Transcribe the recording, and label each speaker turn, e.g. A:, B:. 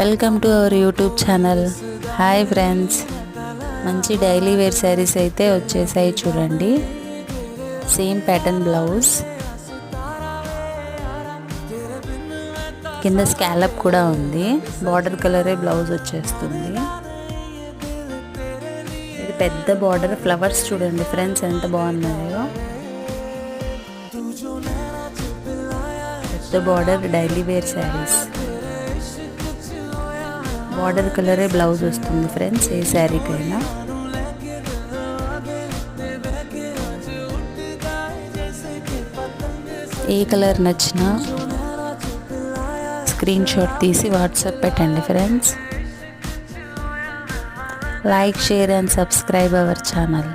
A: Welcome to our YouTube channel. Hi friends, మంచి daily wear saris అయితే వచ్చేసాయి చూడండి. సేమ్ ప్యాటర్న్ బ్లౌజ్, కింద స్కాలప్ కూడా ఉంది. బార్డర్ కలరే బ్లౌజ్ వచ్చేస్తుంది. ఇది పెద్ద బార్డర్, ఫ్లవర్స్ చూడండి ఫ్రెండ్స్ ఎంత బాగున్నాయో. పెద్ద border daily wear saris, border కలరే బ్లౌజ్ వస్తుంది ఫ్రెండ్స్ ఏ శారీకైనా. ఏ కలర్ నచ్చినా స్క్రీన్ షాట్ తీసి వాట్సాప్ పెట్టండి friends. Like, share and subscribe our channel.